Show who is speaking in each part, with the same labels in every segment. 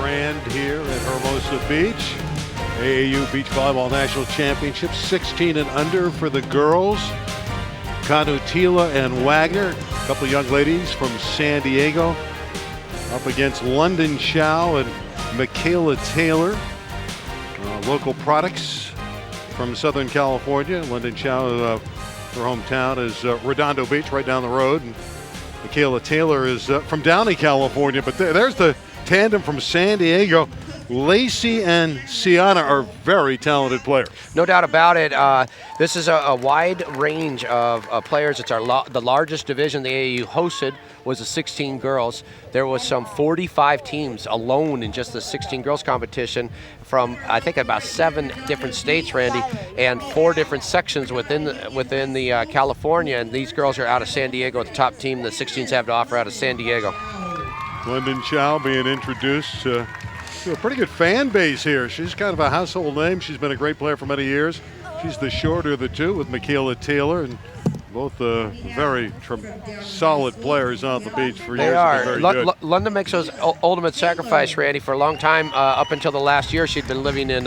Speaker 1: Strand here at Hermosa Beach. AAU Beach Volleyball National Championship, 16 and under for the girls. Canutila and Wagner, a couple of young ladies from San Diego, up against London Chow and Michaela Taylor. Local products from Southern California. London Chow, her hometown is Redondo Beach, right down the road. And Michaela Taylor is from Downey, California. But there's the tandem from San Diego. Lacey and Ciana are very talented players.
Speaker 2: No doubt about it. This is a wide range of players. It's the largest division the AAU hosted was the 16 girls. There was some 45 teams alone in just the 16 girls competition from, I think, about 7 different states, Randy, and 4 different sections within the California. And these girls are out of San Diego, the top team the 16s have to offer out of San Diego.
Speaker 1: London Chow being introduced to a pretty good fan base here. She's kind of a household name. She's been a great player for many years. She's the shorter of the two with Michaela Taylor, and both very solid players on the beach for years.
Speaker 2: They are.
Speaker 1: Very good.
Speaker 2: London makes those ultimate sacrifice, Randy. For a long time, up until the last year, she'd been living in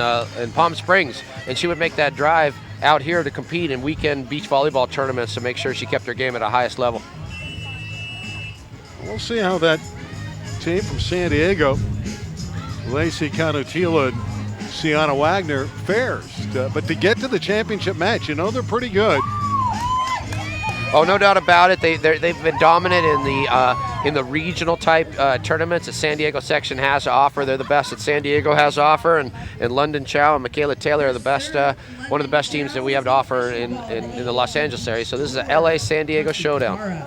Speaker 2: Palm Springs, and she would make that drive out here to compete in weekend beach volleyball tournaments to make sure she kept her game at the highest level.
Speaker 1: We'll see how that team from San Diego, Lacey Canutila and Ciana Wagner, fares. But to get to the championship match, you know they're pretty good.
Speaker 2: Oh, no doubt about it. They've been dominant in the regional type tournaments that San Diego section has to offer. They're the best that San Diego has to offer, and London Chow and Michaela Taylor are the best, one of the best teams that we have to offer in the Los Angeles area. So this is an LA-San Diego showdown.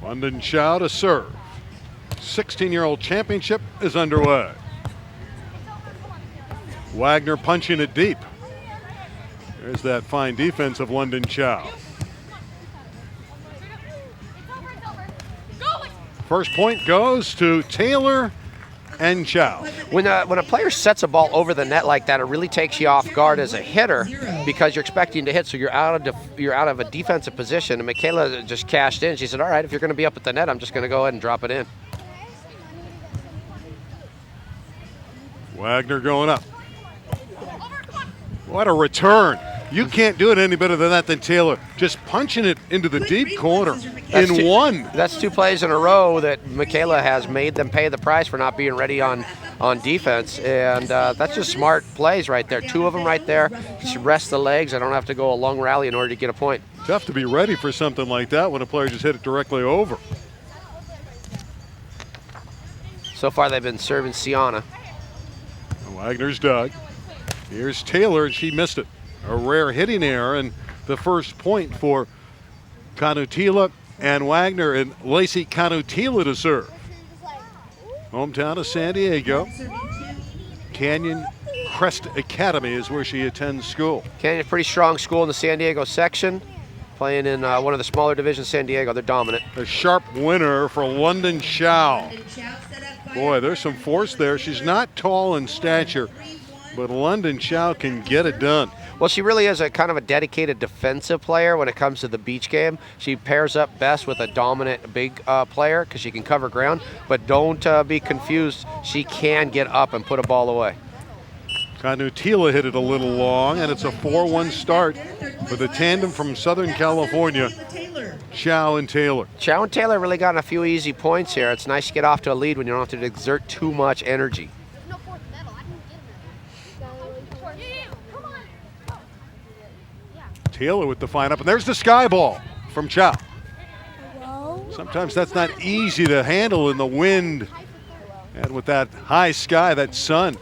Speaker 1: London Chow to serve. 16-year-old championship is underway. Wagner punching it deep. There's that fine defense of London Chow. First point goes to Taylor and Chow.
Speaker 2: When a player sets a ball over the net like that, it really takes you off guard as a hitter because you're expecting to hit, so you're out of a defensive position. And Michaela just cashed in. She said, "All right, if you're going to be up at the net, I'm just going to go ahead and drop it in."
Speaker 1: Wagner going up. What a return. You can't do it any better than that than Taylor. Just punching it into the deep corner in one.
Speaker 2: That's 2 plays in a row that Michaela has made them pay the price for not being ready on defense. And that's just smart plays right there. 2 of them right there. Just rest the legs. I don't have to go a long rally in order to get a point.
Speaker 1: Tough to be ready for something like that when a player just hit it directly over.
Speaker 2: So far they've been serving Ciana.
Speaker 1: Wagner's dug. Here's Taylor, and she missed it. A rare hitting error, and the first point for Canutila and Wagner, and Lacey Canutila to serve. Hometown of San Diego. Canyon Crest Academy is where she attends school.
Speaker 2: Canyon's a pretty strong school in the San Diego section. Playing in one of the smaller divisions, San Diego. They're dominant.
Speaker 1: A sharp winner for London Chow. Boy, there's some force there. She's not tall in stature, but London Chow can get it done.
Speaker 2: Well, she really is a kind of a dedicated defensive player when it comes to the beach game. She pairs up best with a dominant big player because she can cover ground, but don't be confused. She can get up and put a ball away.
Speaker 1: Canutila hit it a little long, and it's a 4-1 start for the tandem from Southern California, Chow and Taylor.
Speaker 2: Chow and Taylor really gotten a few easy points here. It's nice to get off to a lead when you don't have to exert too much energy.
Speaker 1: Taylor with the fine up, and there's the sky ball from Chow. Sometimes that's not easy to handle in the wind and with that high sky, that sun.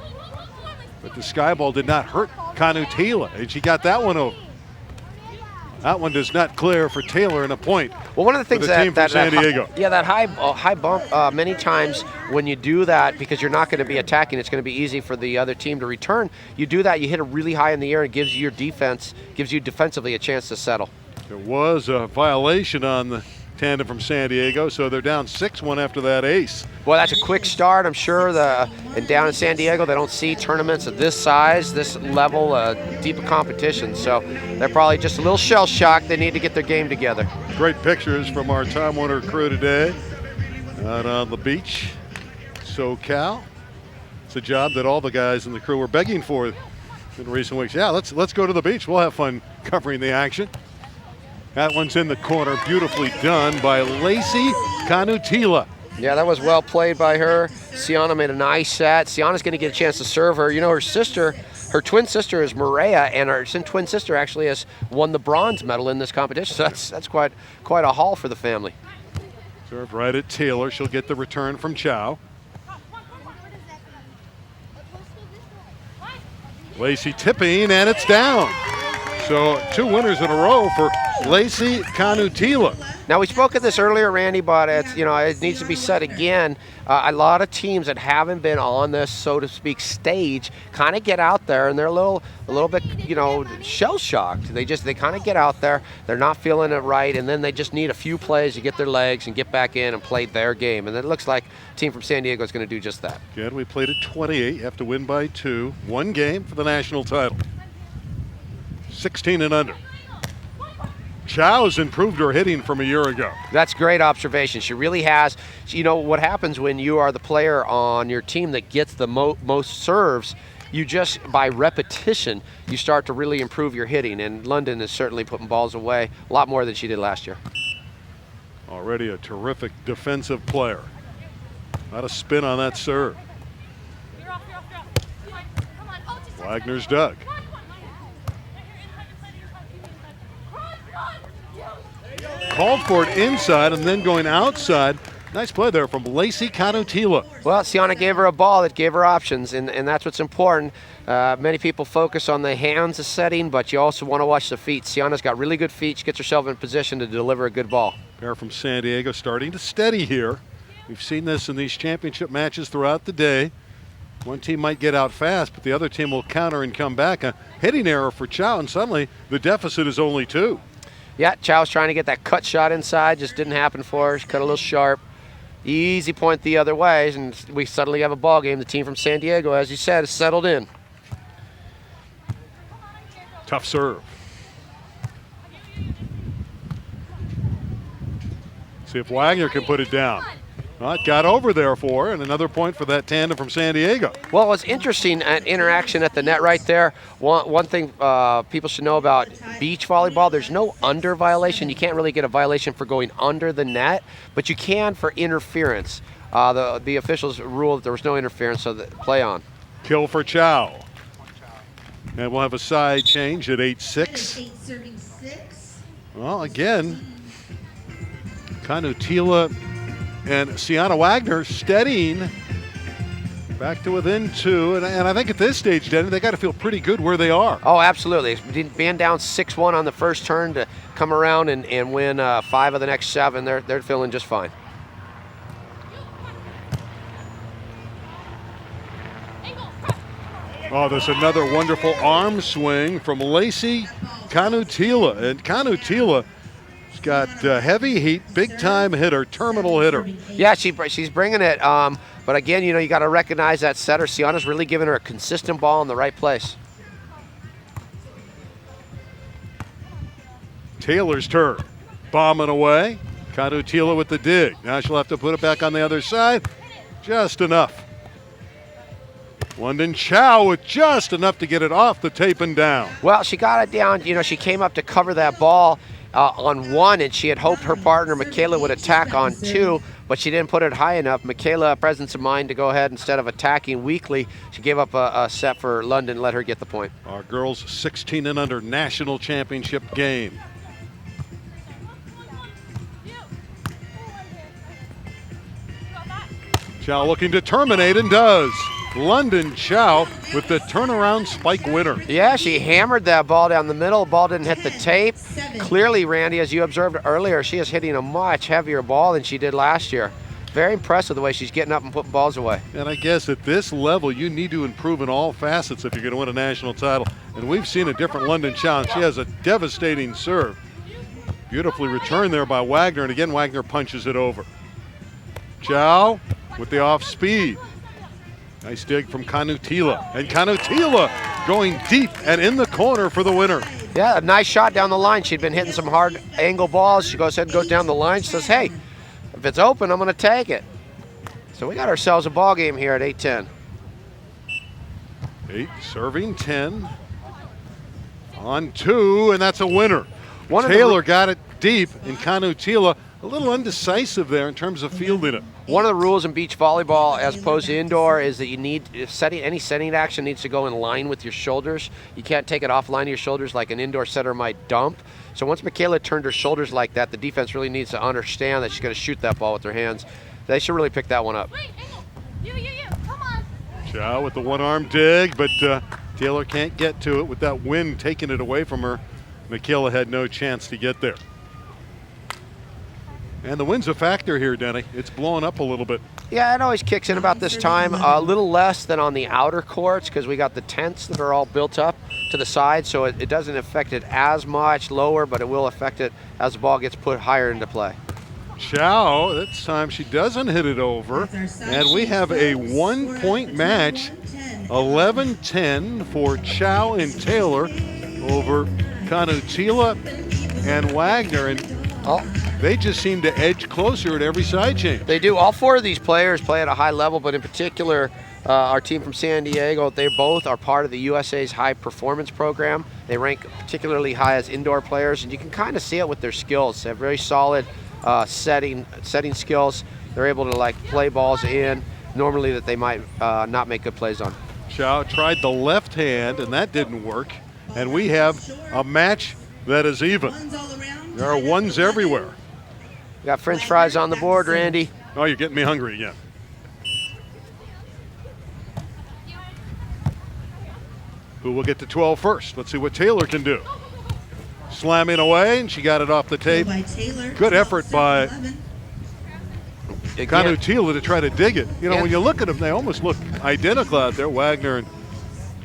Speaker 1: But the sky ball did not hurt Canutila, and she got that one over. That one does not clear for Taylor, and a point.
Speaker 2: Well, one of the things
Speaker 1: that San Diego.
Speaker 2: That high bump. Many times when you do that, because you're not going to be attacking, it's going to be easy for the other team to return. You do that, you hit it really high in the air, and gives you defensively a chance to settle.
Speaker 1: There was a violation on the tandem from San Diego, so they're down 6-1 after that ace.
Speaker 2: Boy, that's a quick start. I'm sure and down in San Diego, they don't see tournaments of this size, this level, deep of competition. So they're probably just a little shell-shocked. They need to get their game together.
Speaker 1: Great pictures from our Time Warner crew today. Out on the beach, SoCal. It's a job that all the guys in the crew were begging for in recent weeks. Yeah, let's go to the beach. We'll have fun covering the action. That one's in the corner, beautifully done by Lacey Canutila.
Speaker 2: Yeah, that was well played by her. Ciana made a nice set. Ciana's going to get a chance to serve her. You know, her twin sister is Maria, and her twin sister actually has won the bronze medal in this competition. So that's quite a haul for the family.
Speaker 1: Served right at Taylor. She'll get the return from Chow. Lacey tipping, and it's down. So 2 winners in a row for Lacey Canutila.
Speaker 2: Now, we spoke of this earlier, Randy, but it needs to be said again. A lot of teams that haven't been on this, so to speak, stage kind of get out there and they're a little bit, shell shocked. They kind of get out there, they're not feeling it right, and then they just need a few plays to get their legs and get back in and play their game. And it looks like a team from San Diego is going to do just that.
Speaker 1: Again, we played at 28. You have to win by 2. 1 game for the national title. 16 and under. Chow's improved her hitting from a year ago.
Speaker 2: That's great observation. She really has. You know what happens when you are the player on your team that gets the most serves, you just, by repetition, you start to really improve your hitting. And London is certainly putting balls away a lot more than she did last year.
Speaker 1: Already a terrific defensive player. A lot of spin on that serve. Wagner's dug. Called for it inside and then going outside. Nice play there from Lacey Canutila.
Speaker 2: Well, Ciana gave her a ball that gave her options, and that's what's important. Many people focus on the hands setting, but you also want to watch the feet. Ciana's got really good feet. She gets herself in position to deliver a good ball.
Speaker 1: Pair from San Diego starting to steady here. We've seen this in these championship matches throughout the day. One team might get out fast, but the other team will counter and come back. A hitting error for Chow, and suddenly the deficit is only 2.
Speaker 2: Yeah, Chow's trying to get that cut shot inside. Just didn't happen for her. She cut a little sharp. Easy point the other way, and we suddenly have a ball game. The team from San Diego, as you said, is settled in.
Speaker 1: Tough serve. See if Wagner can put it down. Well, it got over there for her, and another point for that tandem from San Diego.
Speaker 2: Well, it was interesting interaction at the net right there. One thing people should know about beach volleyball, there's no under violation. You can't really get a violation for going under the net, but you can for interference. The officials ruled that there was no interference, so play on.
Speaker 1: Kill for Chow. And we'll have a side change at 8-6. Well, again, Canutila and Ciana Wagner steadying back to within 2. And I think at this stage, Denny, they got to feel pretty good where they are.
Speaker 2: Oh, absolutely. Being down 6-1 on the first turn to come around and win 5 of the next 7, they're feeling just fine.
Speaker 1: Oh, there's another wonderful arm swing from Lacey Canutila. And Canutila got heavy heat, big-time hitter, terminal hitter.
Speaker 2: Yeah, she's bringing it. But again, you got to recognize that setter. Ciana's really giving her a consistent ball in the right place.
Speaker 1: Taylor's turn. Bombing away. Canutila with the dig. Now she'll have to put it back on the other side. Just enough. London Chow with just enough to get it off the tape and down.
Speaker 2: Well, she got it down. She came up to cover that ball on 1, and she had hoped her partner Michaela would attack on 2, but she didn't put it high enough. Michaela, presence of mind to go ahead instead of attacking weakly. She gave up a set for London, let her get the point.
Speaker 1: Our girls 16 and under national championship game. Chow looking to terminate and does. London Chow with the turnaround spike winner.
Speaker 2: Yeah, she hammered that ball down the middle. The ball didn't hit the tape. Clearly, Randy, as you observed earlier, she is hitting a much heavier ball than she did last year. Very impressive the way she's getting up and putting balls away.
Speaker 1: And I guess at this level, you need to improve in all facets if you're going to win a national title. And we've seen a different London Chow. She has a devastating serve. Beautifully returned there by Wagner. And again, Wagner punches it over. Chow with the off speed. Nice dig from Canutila. And Canutila going deep and in the corner for the winner.
Speaker 2: Yeah, a nice shot down the line. She'd been hitting some hard angle balls. She goes ahead and goes down the line. She says, hey, if it's open, I'm going to take it. So we got ourselves a ball game here at 8-10.
Speaker 1: 8 serving 10 on 2, and that's a winner. Taylor got it deep, and Kanutila a little undecisive there in terms of fielding it.
Speaker 2: One of the rules in beach volleyball, as opposed to indoor, is that you need any setting action needs to go in line with your shoulders. You can't take it off line of your shoulders like an indoor setter might dump. So once Michaela turned her shoulders like that, the defense really needs to understand that she's going to shoot that ball with her hands. They should really pick that one up.
Speaker 3: Wait, you, come on.
Speaker 1: Chow with the one-arm dig, but Taylor can't get to it with that wind taking it away from her. Michaela had no chance to get there. And the wind's a factor here, Denny. It's blowing up a little bit.
Speaker 2: Yeah, it always kicks in about this time. A little less than on the outer courts because we got the tents that are all built up to the side, so it doesn't affect it as much lower, but it will affect it as the ball gets put higher into play.
Speaker 1: Chow, this time she doesn't hit it over, and we have a 1-point match, 11-10 for Chow and Taylor over Kanutila and Wagner, and they just seem to edge closer at every side change.
Speaker 2: They do. All 4 of these players play at a high level, but in particular, our team from San Diego, they both are part of the USA's high performance program. They rank particularly high as indoor players, and you can kind of see it with their skills. They have very solid setting skills. They're able to play balls in normally that they might not make good plays on.
Speaker 1: Chow tried the left hand, and that didn't work. And we have a match that is even. There are ones everywhere.
Speaker 2: We got French fries on the board, Randy.
Speaker 1: Oh, you're getting me hungry again. Who will get to 12 first? Let's see what Taylor can do. Slamming away, and she got it off the tape. Good effort by Kanutila to try to dig it. You know, when you look at them, they almost look identical out there, Wagner and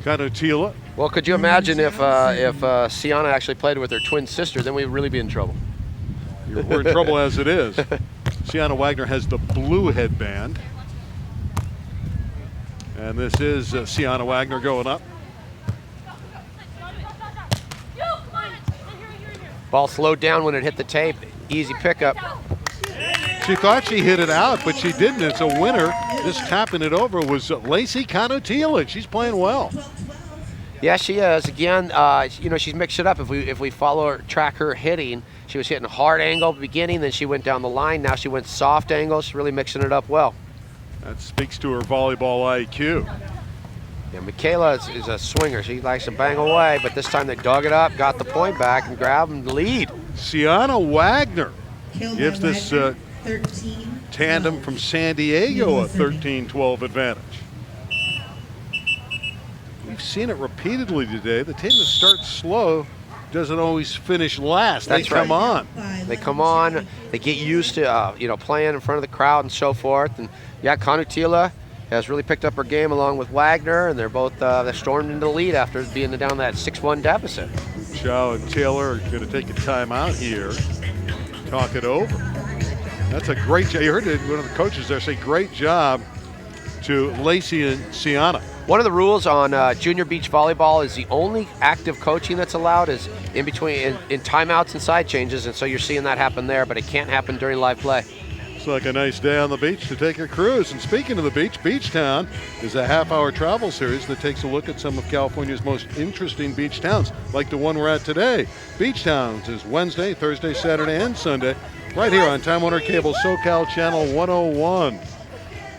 Speaker 1: Kanutila.
Speaker 2: Well, could you imagine if Ciana actually played with her twin sister, then we'd really be in trouble.
Speaker 1: We're in trouble as it is. Ciana Wagner has the blue headband. And this is Ciana Wagner going up.
Speaker 2: Ball slowed down when it hit the tape. Easy pickup.
Speaker 1: She thought she hit it out, but she didn't. It's a winner. Just tapping it over was Lacey Kanutila. She's playing well.
Speaker 2: Yeah, she is. Again, you know, she's mixed it up. If we track her hitting, she was hitting a hard angle at the beginning, then she went down the line. Now she went soft angle. She's really mixing it up well.
Speaker 1: That speaks to her volleyball IQ.
Speaker 2: Yeah, Michaela is a swinger. She likes to bang away, but this time they dug it up, got the point back, and grabbed the lead.
Speaker 1: Ciana Wagner gives this tandem from San Diego a 13-12 advantage. We've seen it repeatedly today. The team that starts slow doesn't always finish last. They come on.
Speaker 2: They come on. They get used to playing in front of the crowd and so forth. And yeah, Kanutila has really picked up her game along with Wagner, and they're both they stormed into the lead after being down that 6-1 deficit.
Speaker 1: Chow and Taylor are going to take a timeout here. Talk it over. That's a great job. You heard one of the coaches there say, "Great job" to Lacey and Ciana.
Speaker 2: One of the rules on junior beach volleyball is the only active coaching that's allowed is in between in timeouts and side changes, and so you're seeing that happen there, but it can't happen during live play.
Speaker 1: It's like a nice day on the beach to take a cruise. And speaking of the beach, Beach Town is a half-hour travel series that takes a look at some of California's most interesting beach towns, like the one we're at today. Beach Towns is Wednesday, Thursday, Saturday, and Sunday, right here on Time Warner Cable SoCal Channel 101.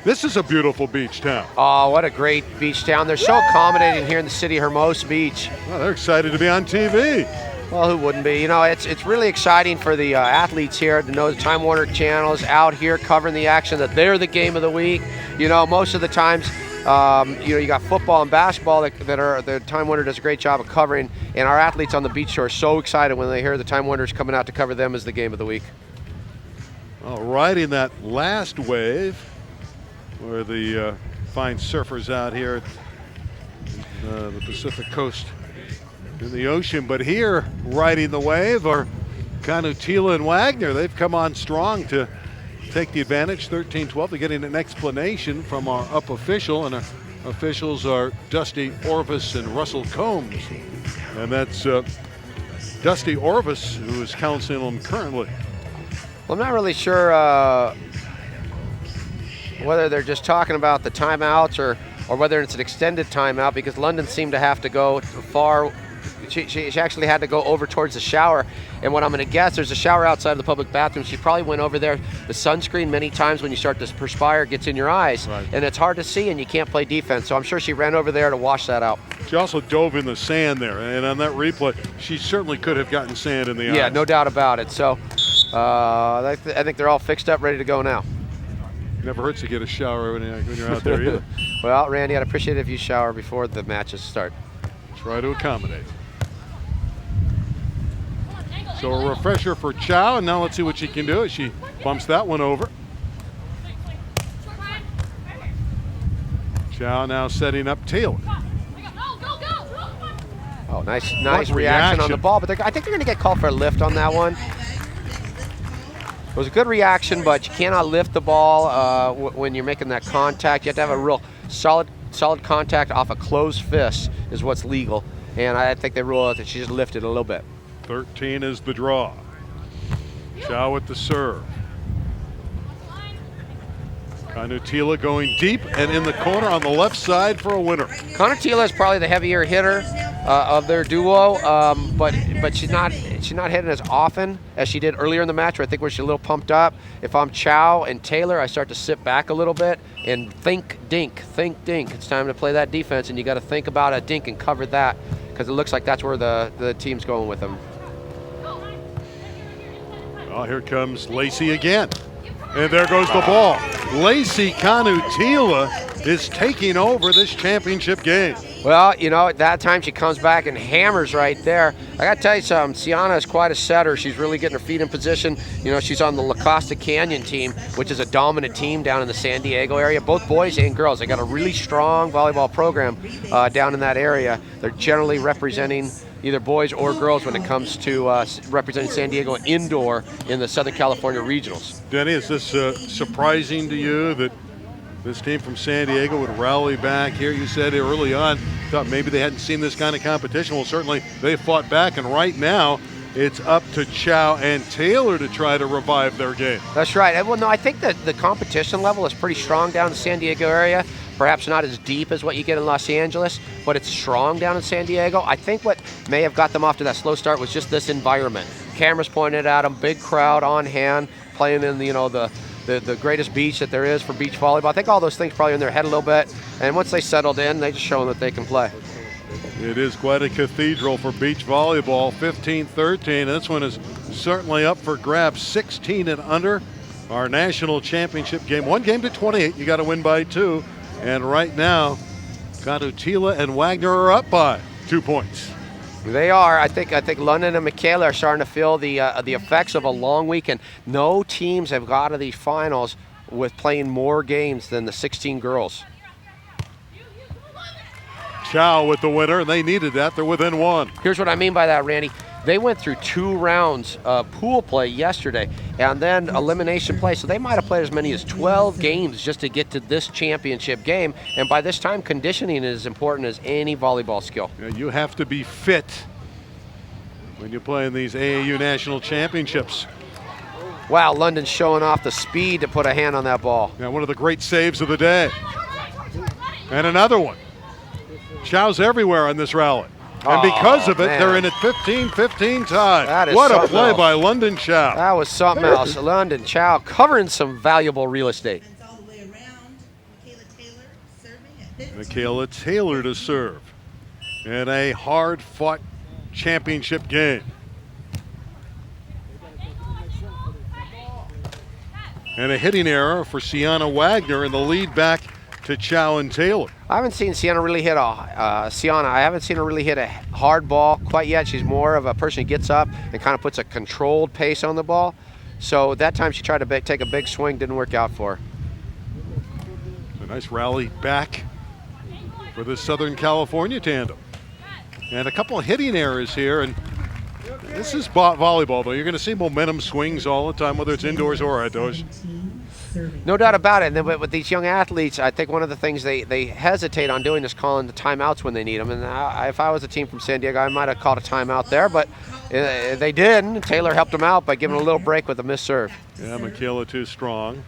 Speaker 1: This is a beautiful beach town.
Speaker 2: Oh, what a great beach town. They're so accommodating here in the city of Hermosa Beach.
Speaker 1: Well, they're excited to be on TV.
Speaker 2: Well, who wouldn't be? You know, it's really exciting for the athletes here to know the Time Warner channel is out here covering the action, that they're the game of the week. You know, most of the times, you got football and basketball that Time Warner does a great job of covering, and our athletes on the beach shore are so excited when they hear the Time Warner's coming out to cover them as the game of the week.
Speaker 1: All right, in that last wave, where the fine surfers out here at the Pacific Coast in the ocean. But here, riding the wave, are Kanutila and Wagner. They've come on strong to take the advantage, 13-12. They're getting an explanation from our up official, and our officials are Dusty Orvis and Russell Combs. And that's Dusty Orvis, who is counseling them currently.
Speaker 2: Well, I'm not really sure whether they're just talking about the timeouts or whether it's an extended timeout, because London seemed to have to go far. She actually had to go over towards the shower, and what I'm going to guess, there's a shower outside of the public bathroom. She probably went over there. The sunscreen, many times when you start to perspire, gets in your eyes, and it's hard to see, and you can't play defense. So I'm sure she ran over there to wash that out.
Speaker 1: She also dove in the sand there, and on that replay, she certainly could have gotten sand in the eyes.
Speaker 2: Yeah, no doubt about it. So I think they're all fixed up, ready to go now.
Speaker 1: Never hurts to get a shower when you're out there either.
Speaker 2: Well, Randy, I'd appreciate it if you shower before the matches start.
Speaker 1: Try to accommodate. So a refresher for Chow, and now let's see what she can do as she bumps that one over. Chow now setting up Taylor.
Speaker 2: Oh, nice reaction on the ball, but I think they're going to get called for a lift on that one. It was a good reaction, but you cannot lift the ball when you're making that contact. You have to have a real solid contact off a closed fist is what's legal, and I think they rule out that she just lifted a little bit.
Speaker 1: 13 is the draw. Chow with the serve. Kanutila going deep and in the corner on the left side for a winner.
Speaker 2: Kanutila is probably the heavier hitter of their duo, but she's not hitting as often as she did earlier in the match, where I think where she's a little pumped up. If I'm Chow and Taylor, I start to sit back a little bit and think dink. It's time to play that defense, and you got to think about a dink and cover that, because it looks like that's where the team's going with them.
Speaker 1: Well, here comes Lacey again. And there goes the ball. Lacey Kanutila is taking over this championship game.
Speaker 2: Well, you know, at that time she comes back and hammers right there. I got to tell you something, Ciana is quite a setter. She's really getting her feet in position. You know, she's on the La Costa Canyon team, which is a dominant team down in the San Diego area, both boys and girls. They got a really strong volleyball program down in that area. They're generally representing either boys or girls when it comes to representing San Diego indoor in the Southern California regionals.
Speaker 1: Denny, is this surprising to you that this team from San Diego would rally back here? You said early on, thought maybe they hadn't seen this kind of competition. Well, certainly they fought back, and right now it's up to Chow and Taylor to try to revive their game.
Speaker 2: That's right. Well, no, I think that the competition level is pretty strong down in the San Diego area. Perhaps not as deep as what you get in Los Angeles, but it's strong down in San Diego. I think what may have got them off to that slow start was just this environment. Cameras pointed at them, big crowd on hand, playing in the greatest beach that there is for beach volleyball. I think all those things probably in their head a little bit, and once they settled in, they just shown that they can play.
Speaker 1: It is quite a cathedral for beach volleyball, 15-13. This one is certainly up for grabs, 16 and under. Our national championship game, 1 game to 28. You got to win by 2. And right now, Kanutila and Wagner are up by 2 points.
Speaker 2: They are. I think London and Michaela are starting to feel the effects of a long weekend. No teams have got to these finals with playing more games than the 16 girls.
Speaker 1: Chow with the winner, and they needed that. They're within 1.
Speaker 2: Here's what I mean by that, Randy. They went through 2 rounds of pool play yesterday and then elimination play, so they might have played as many as 12 games just to get to this championship game. And by this time, conditioning is as important as any volleyball skill.
Speaker 1: Yeah, you have to be fit when you play in these AAU national championships.
Speaker 2: Wow, London's showing off the speed to put a hand on that ball.
Speaker 1: Yeah, one of the great saves of the day. And another one. Chow's everywhere on this rally. And because of it, they're in at 15-15 tie. What a play by London Chow.
Speaker 2: That was something else. London Chow covering some valuable real estate.
Speaker 1: Michaela Taylor to serve in a hard-fought championship game. And a hitting error for Ciana Wagner in the lead back to Chow and Taylor.
Speaker 2: I haven't seen Ciana really hit I haven't seen her really hit a hard ball quite yet. She's more of a person who gets up and kind of puts a controlled pace on the ball. So that time she tried to take a big swing, didn't work out for her.
Speaker 1: A nice rally back for the Southern California tandem. And a couple of hitting errors here, and this is volleyball, though. You're going to see momentum swings all the time, whether it's indoors or outdoors.
Speaker 2: No doubt about it. And then with these young athletes, I think one of the things they hesitate on doing is calling the timeouts when they need them. And if I was a team from San Diego, I might have called a timeout there, but they didn't. Taylor helped them out by giving a little break with a missed serve.
Speaker 1: Yeah, Michaela too strong.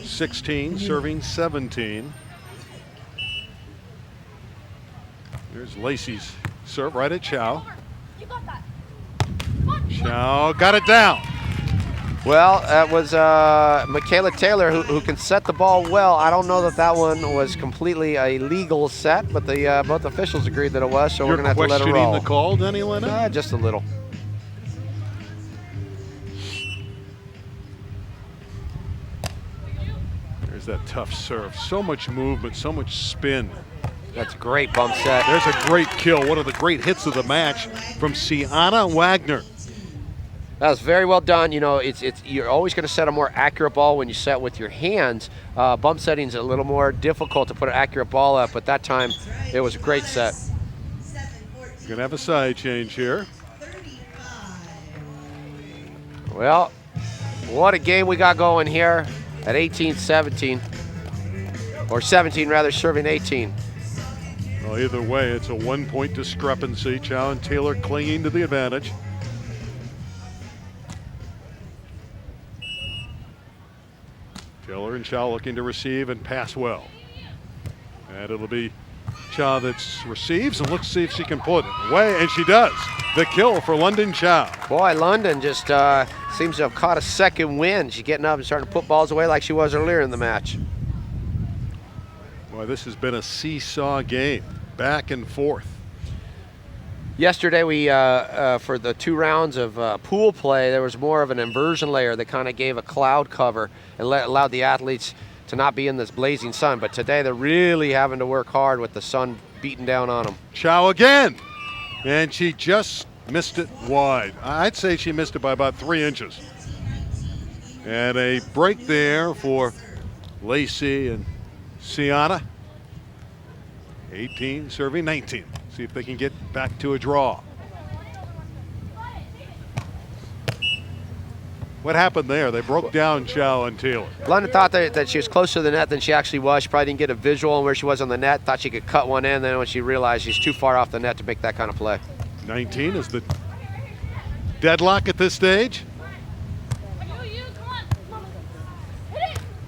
Speaker 1: 16, serving 17. There's Lacey's serve right at Chow.
Speaker 3: You got that.
Speaker 1: Chow got it down.
Speaker 2: Well, that was Michaela Taylor who can set the ball well. I don't know that that one was completely a legal set, but the both officials agreed that it was, so we're going to have to let it roll.
Speaker 1: You're questioning the call, Denny Lennon?
Speaker 2: Just a little.
Speaker 1: There's that tough serve. So much movement, so much spin.
Speaker 2: That's a great bump set.
Speaker 1: There's a great kill. One of the great hits of the match from Ciana Wagner.
Speaker 2: That was very well done. You know, you're always going to set a more accurate ball when you set with your hands. Bump setting's a little more difficult to put an accurate ball up, but that time it was a great set.
Speaker 1: Going to have a side change here.
Speaker 2: Well, what a game we got going here at 18-17. Or 17 rather, serving 18.
Speaker 1: Well, either way, it's a 1-point discrepancy. Chow and Taylor clinging to the advantage. Taylor and Chow looking to receive and pass well. And it'll be Chow that receives and looks to see if she can put it away, and she does. The kill for London Chow.
Speaker 2: Boy, London just seems to have caught a second wind. She's getting up and starting to put balls away like she was earlier in the match.
Speaker 1: Boy, this has been a seesaw game, back and forth.
Speaker 2: Yesterday, we for the 2 rounds of pool play, there was more of an inversion layer that kind of gave a cloud cover and allowed the athletes to not be in this blazing sun. But today, they're really having to work hard with the sun beating down on them.
Speaker 1: Chow again, and she just missed it wide. I'd say she missed it by about 3 inches. And a break there for Lacey and Ciana. 18 serving 19. See if they can get back to a draw. What happened there? They broke down Chow and Taylor.
Speaker 2: London thought that she was closer to the net than she actually was. She probably didn't get a visual on where she was on the net. Thought she could cut one in. Then when she realized she's too far off the net to make that kind of play.
Speaker 1: 19 is the deadlock at this stage.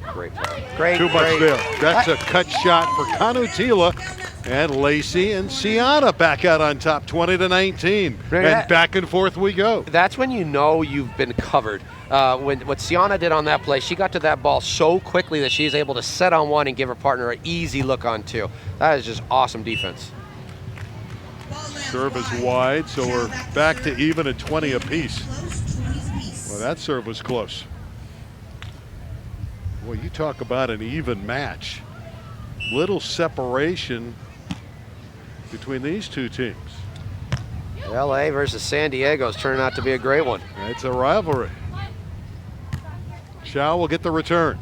Speaker 2: Great play. Great.
Speaker 1: Too much there. That's a cut shot for Kanutila. And Lacey and Ciana back out on top, 20-19. And back and forth we go.
Speaker 2: That's when you know you've been covered. What Ciana did on that play, she got to that ball so quickly that she was able to set on one and give her partner an easy look on 2. That is just awesome defense.
Speaker 1: Serve is wide, so we're back to even at 20 apiece. Well, that serve was close. Well, you talk about an even match. Little separation between these two teams.
Speaker 2: LA versus San Diego is turning out to be a great one.
Speaker 1: It's a rivalry. Chow will get the return.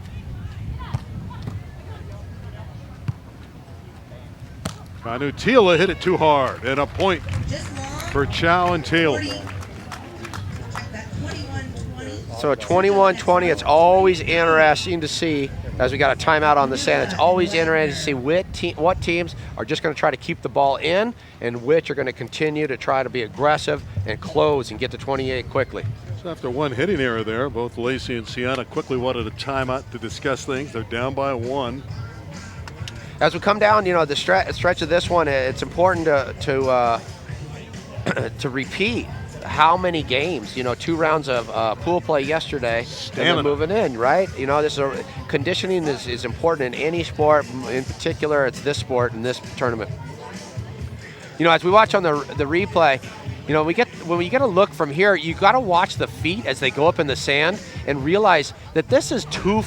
Speaker 1: Kanutila hit it too hard, and a point for Chow and Taylor.
Speaker 2: So 21-20, it's always interesting to see, as we got a timeout on the sand, it's always interesting to see what teams are just going to try to keep the ball in and which are going to continue to try to be aggressive and close and get to 28 quickly.
Speaker 1: So after one hitting error there, both Lacey and Ciana quickly wanted a timeout to discuss things. They're down by 1.
Speaker 2: As we come down, you know, the stretch of this one, it's important to repeat how many games, you know, 2 rounds of pool play yesterday, and then moving in, right? You know, conditioning is important in any sport. In particular, it's this sport in this tournament. You know, as we watch on the replay, you know, when we get a look from here, you got to watch the feet as they go up in the sand and realize that this is 2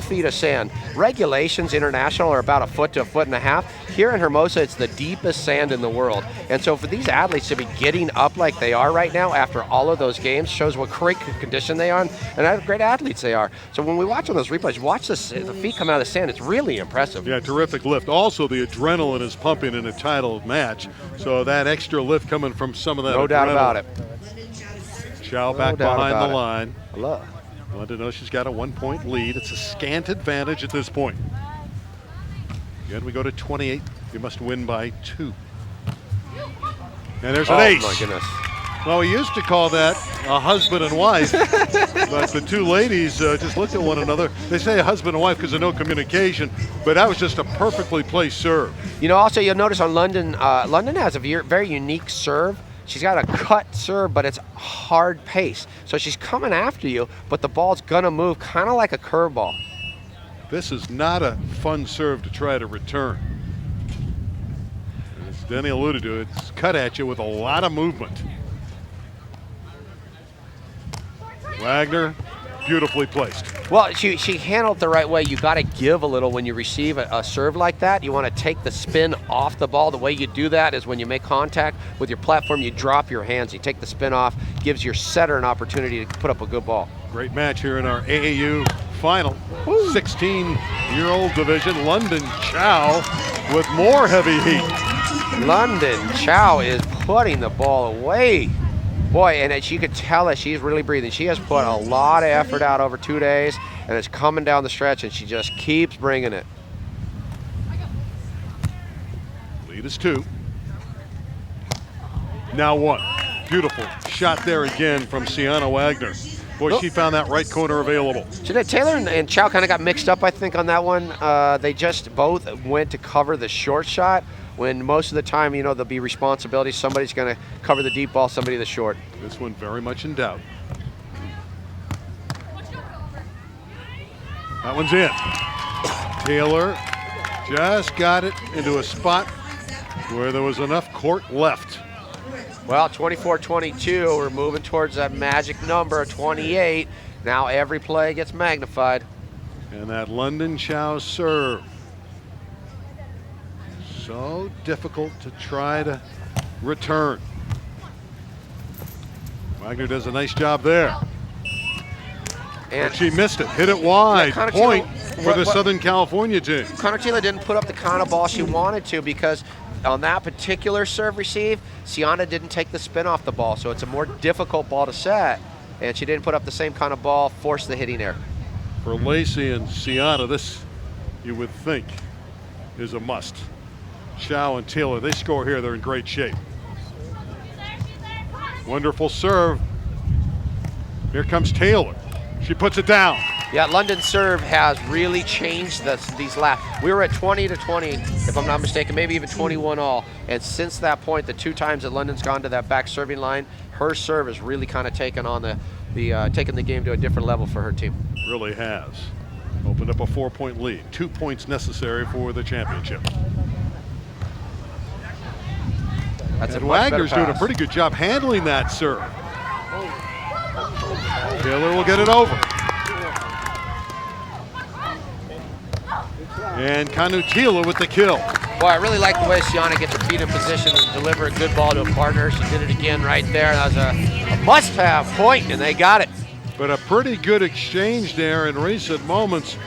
Speaker 2: feet of sand. Regulations international are about 1 foot to 1.5 foot. Here in Hermosa, it's the deepest sand in the world. And so for these athletes to be getting up like they are right now after all of those games shows what great condition they are and how great athletes they are. So when we watch on those replays, watch the feet come out of the sand. It's really impressive.
Speaker 1: Yeah, terrific lift. Also, the adrenaline is pumping in a title match. So that extra lift coming from some of that
Speaker 2: No doubt about it.
Speaker 1: Chow back behind the line.
Speaker 2: I love.
Speaker 1: London knows she's got a 1-point lead. It's a scant advantage at this point. Again, we go to 28. You must win by 2. And there's an ace.
Speaker 2: Oh, my goodness.
Speaker 1: Well, we used to call that a husband and wife, but the two ladies just looked at one another. They say a husband and wife because of no communication, but that was just a perfectly placed serve.
Speaker 2: You know, also you'll notice on London, London has a very unique serve. She's got a cut serve, but it's hard pace. So she's coming after you, but the ball's gonna move kind of like a curveball.
Speaker 1: This is not a fun serve to try to return. As Denny alluded to, it's cut at you with a lot of movement. Wagner, beautifully placed.
Speaker 2: Well, she handled it the right way. You got to give a little when you receive a serve like that. You want to take the spin off the ball. The way you do that is when you make contact with your platform, you drop your hands, you take the spin off, gives your setter an opportunity to put up a good ball.
Speaker 1: Great match here in our AAU final. 16-year-old division. London Chow with more heavy heat.
Speaker 2: London Chow is putting the ball away. Boy, and you could tell that she's really breathing. She has put a lot of effort out over 2 days, and it's coming down the stretch, and she just keeps bringing it.
Speaker 1: Lead is 2. Now 1. Beautiful shot there again from Ciana Wagner. Boy, she found that right corner available.
Speaker 2: So Taylor and Chow kind of got mixed up, I think, on that one. They just both went to cover the short shot, when most of the time, you know, there'll be responsibility. Somebody's going to cover the deep ball, somebody the short.
Speaker 1: This one very much in doubt. That one's in. Taylor just got it into a spot where there was enough court left.
Speaker 2: Well, 24-22, we're moving towards that magic number, 28. Now every play gets magnified.
Speaker 1: And that London Chow serve. So difficult to try to return. Wagner does a nice job there.
Speaker 2: And
Speaker 1: but she missed it, hit it wide.
Speaker 2: Yeah,
Speaker 1: point for the Southern California team.
Speaker 2: Connertila didn't put up the kind of ball she wanted to because on that particular serve receive, Ciana didn't take the spin off the ball, so it's a more difficult ball to set, and she didn't put up the same kind of ball, force the hitting error.
Speaker 1: For Lacey and Ciana, this, you would think, is a must. Chow and Taylor, they score here, they're in great shape. Wonderful serve. Here comes Taylor. She puts it down.
Speaker 2: Yeah, London serve has really changed these last. We were at 20-20, if I'm not mistaken, maybe even 21 all. And since that point, the 2 times that London's gone to that back serving line, her serve has really kind of taken on taken the game to a different level for her team.
Speaker 1: Really has. Opened up a 4-point lead. 2 points necessary for the championship.
Speaker 2: That's
Speaker 1: and Wagner's doing a pretty good job handling that serve. Taylor will get it over. And Kanutila with the kill.
Speaker 2: Boy, I really like the way Ciana gets her feet in position and deliver a good ball to a partner. She did it again right there. That was a must-have point, and they got it.
Speaker 1: But a pretty good exchange there in recent moments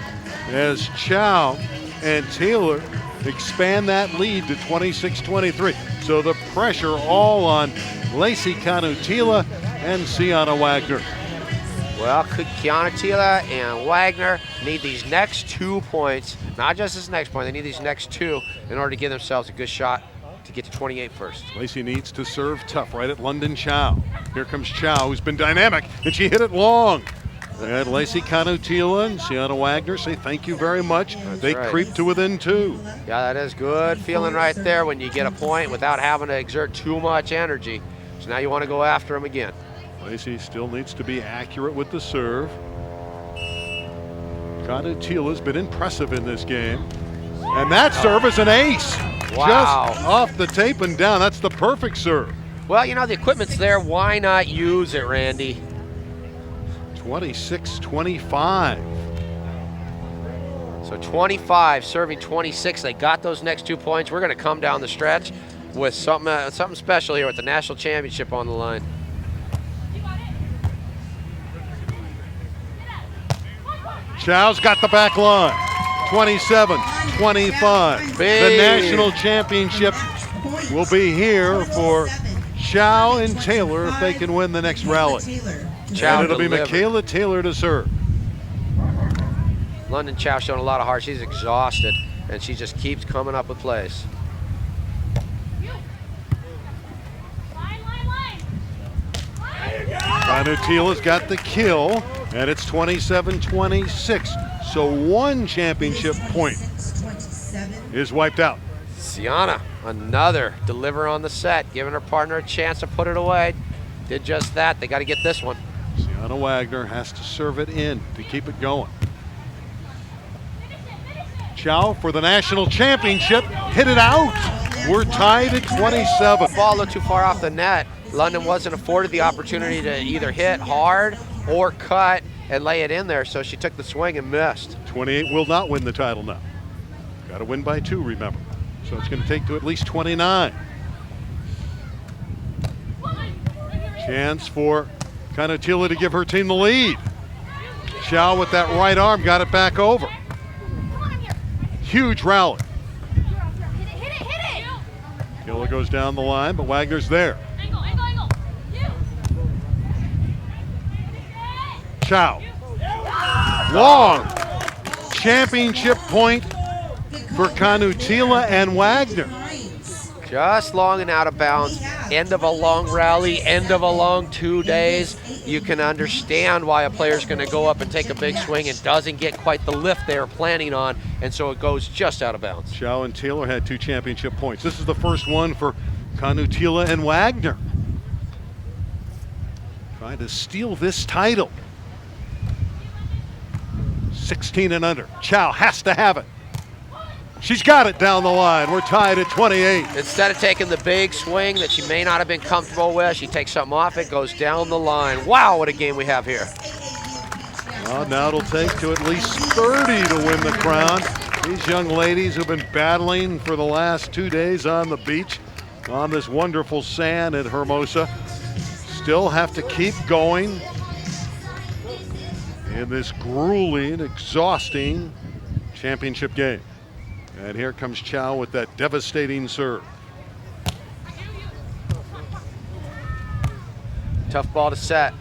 Speaker 1: as Chow and Taylor expand that lead to 26-23. So the pressure all on Lacey Kanutila and Ciana Wagner.
Speaker 2: Well, could Kanutila and Wagner need these next 2 points, not just this next point, they need these next 2 in order to give themselves a good shot to get to 28 first.
Speaker 1: Lacey needs to serve tough right at London Chow. Here comes Chow, who's been dynamic, and she hit it long. And Lacey Kanutila and Ciana Wagner say thank you very much. They creep to within 2.
Speaker 2: Yeah, that is good feeling right there when you get a point without having to exert too much energy. So now you want to go after them again.
Speaker 1: Lacey still needs to be accurate with the serve. Kanutila's been impressive in this game. And that serve is an ace.
Speaker 2: Wow.
Speaker 1: Just off the tape and down. That's the perfect serve.
Speaker 2: Well, you know, the equipment's there. Why not use it, Randy?
Speaker 1: 26-25.
Speaker 2: So 25 serving 26. They got those next 2 points. We're going to come down the stretch with something special here with the national championship on the line.
Speaker 1: Chow's got the back line. 27-25. The national championship will be here for Chow and Taylor if they can win the next rally.
Speaker 2: Chow
Speaker 1: and it'll
Speaker 2: delivered.
Speaker 1: be Michaela Taylor to serve.
Speaker 2: London Chow showing a lot of heart. She's exhausted, and she just keeps coming up with plays.
Speaker 1: Kanutila's got the kill, and it's 27-26. So one championship point is wiped out.
Speaker 2: Ciana, another deliver on the set, giving her partner a chance to put it away. Did just that. They got to get this one.
Speaker 1: Ciana Wagner has to serve it in to keep it going. Chow for the national championship, hit it out. We're tied at 27.
Speaker 2: Ball a little too far off the net. London wasn't afforded the opportunity to either hit hard or cut and lay it in there, so she took the swing and missed.
Speaker 1: 28 will not win the title now. Got to win by 2, remember. So it's going to take to at least 29. Chance for Kanutila to give her team the lead. Chow with that right arm got it back over. Huge rally. Tila goes down the line, but Wagner's there. Chow. Long championship point for Kanutila and Wagner.
Speaker 2: Just long and out of bounds. End of a long rally, end of a long 2 days. You can understand why a player's going to go up and take a big swing and doesn't get quite the lift they were planning on, and so it goes just out of bounds.
Speaker 1: Chow and Taylor had 2 championship points. This is the first one for Kanutila and Wagner. Trying to steal this title. 16 and under. Chow has to have it. She's got it down the line. We're tied at 28.
Speaker 2: Instead of taking the big swing that she may not have been comfortable with, she takes something off it, goes down the line. Wow, what a game we have here.
Speaker 1: Well, now it'll take to at least 30 to win the crown. These young ladies have been battling for the last 2 days on the beach, on this wonderful sand at Hermosa. Still have to keep going in this grueling, exhausting championship game. And here comes Chow with that devastating serve.
Speaker 2: Tough ball to set.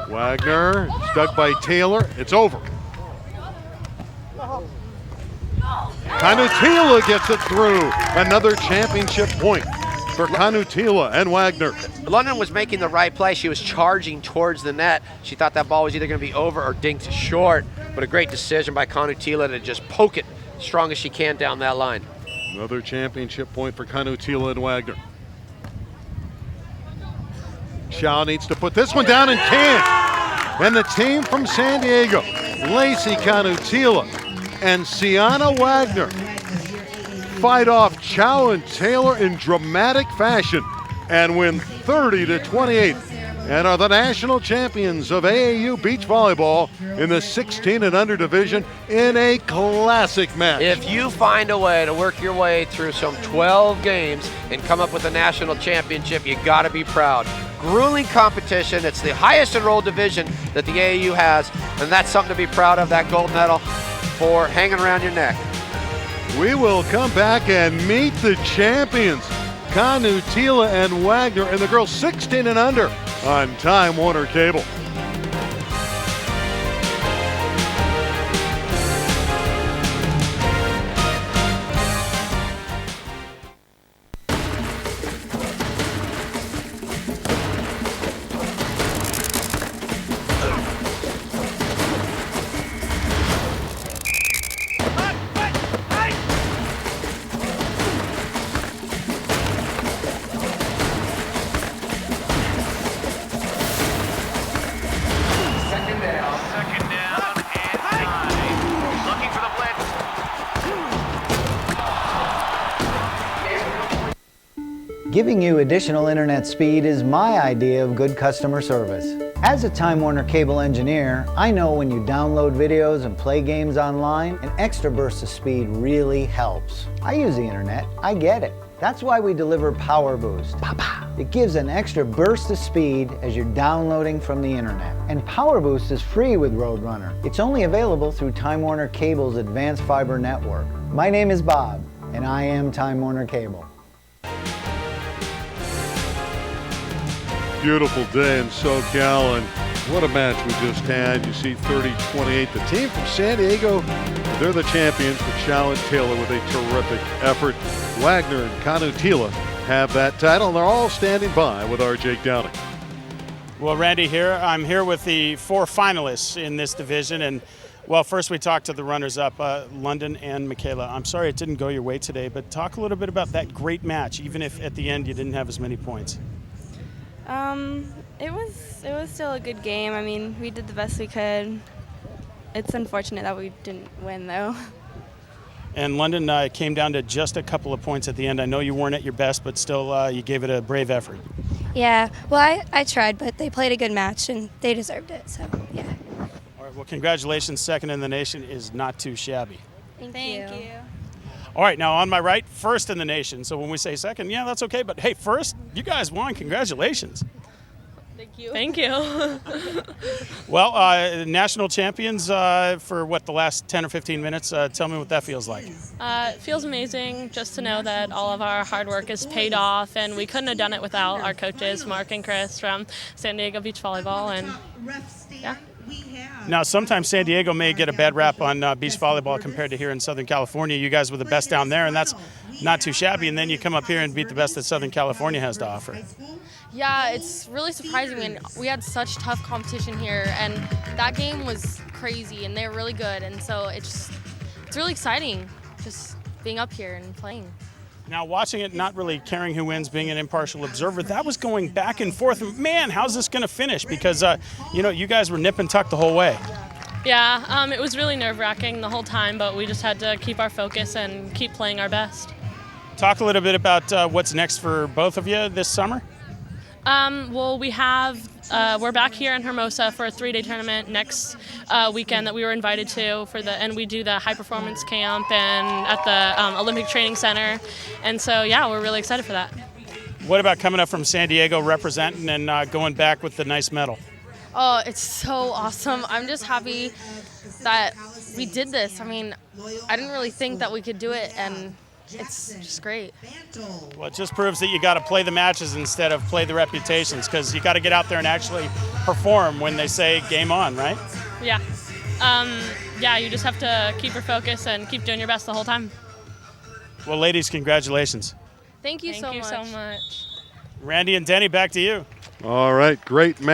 Speaker 1: Wagner, stuck by Taylor. It's over. Kanutila gets it through. Another championship point for Kanutila and Wagner.
Speaker 2: London was making the right play. She was charging towards the net. She thought that ball was either going to be over or dinked short, but a great decision by Kanutila to just poke it strong as she can down that line.
Speaker 1: Another championship point for Kanutila and Wagner. Chow needs to put this one down and can't. And the team from San Diego, Lacey Kanutila and Ciana Wagner, fight off Chow and Taylor in dramatic fashion and win 30-28 and are the national champions of AAU beach volleyball in the 16 and under division in a classic match.
Speaker 2: If you find a way to work your way through some 12 games and come up with a national championship, you gotta be proud. Grueling competition. It's the highest enrolled division that the AAU has, and that's something to be proud of, that gold medal for hanging around your neck.
Speaker 1: We will come back and meet the champions, Kanutila and Wagner, and the girls 16 and under on Time Warner Cable.
Speaker 4: Giving you additional internet speed is my idea of good customer service. As a Time Warner Cable engineer, I know when you download videos and play games online, an extra burst of speed really helps. I use the internet, I get it. That's why we deliver Power Boost. It gives an extra burst of speed as you're downloading from the internet. And Power Boost is free with Roadrunner. It's only available through Time Warner Cable's advanced fiber network. My name is Bob, and I am Time Warner Cable.
Speaker 1: Beautiful day in SoCal, and what a match we just had. You see 30-28. The team from San Diego, they're the champions with Chow and Taylor with a terrific effort. Wagner and Kanutila have that title, and they're all standing by with our Jake Downing.
Speaker 5: Well, Randy here. I'm here with the 4 finalists in this division. And, well, first we talked to the runners-up, London and Michaela. I'm sorry it didn't go your way today, but talk a little bit about that great match, even if at the end you didn't have as many points.
Speaker 3: It was still a good game. I mean, we did the best we could. It's unfortunate that we didn't win, though.
Speaker 5: And London came down to just a couple of points at the end. I know you weren't at your best, but still you gave it a brave effort.
Speaker 6: Yeah, well, I tried, but they played a good match, and they deserved it, so, yeah.
Speaker 5: All right, well, congratulations. Second in the nation is not too shabby.
Speaker 3: Thank you.
Speaker 5: All right, now on my right, first in the nation. So when we say second, yeah, that's okay. But, hey, first, you guys won. Congratulations.
Speaker 7: Thank you.
Speaker 5: Well, national champions for, the last 10 or 15 minutes. Tell me what that feels like.
Speaker 7: It feels amazing just to know that all of our hard work is paid off, and we couldn't have done it without our coaches, Mark and Chris from San Diego Beach Volleyball, and yeah.
Speaker 5: Now, sometimes San Diego may get a bad rap on beach volleyball compared to here in Southern California. You guys were the best down there, and that's not too shabby, and then you come up here and beat the best that Southern California has to offer.
Speaker 8: Yeah, it's really surprising. And we had such tough competition here, and that game was crazy, and they were really good. And so it's really exciting just being up here and playing.
Speaker 5: Now, watching it, not really caring who wins, being an impartial observer, that was going back and forth. Man, how's this going to finish? Because, you guys were nip and tuck the whole way.
Speaker 7: Yeah, it was really nerve-wracking the whole time, but we just had to keep our focus and keep playing our best.
Speaker 5: Talk a little bit about what's next for both of you this summer.
Speaker 7: Well, we're back here in Hermosa for a 3-day tournament next weekend that we were invited to and we do the high performance camp and at the Olympic Training Center. And so, yeah, we're really excited for that.
Speaker 5: What about coming up from San Diego representing and going back with the nice medal?
Speaker 8: Oh, it's so awesome. I'm just happy that we did this. I mean, I didn't really think that we could do it, and it's just great.
Speaker 5: Well, it just proves that you got to play the matches instead of play the reputations, because you got to get out there and actually perform when they say game on, right?
Speaker 7: Yeah. You just have to keep your focus and keep doing your best the whole time.
Speaker 5: Well, ladies, congratulations.
Speaker 8: Thank you
Speaker 7: Thank you so much.
Speaker 5: Randy and Denny, back to you.
Speaker 1: All right, great match.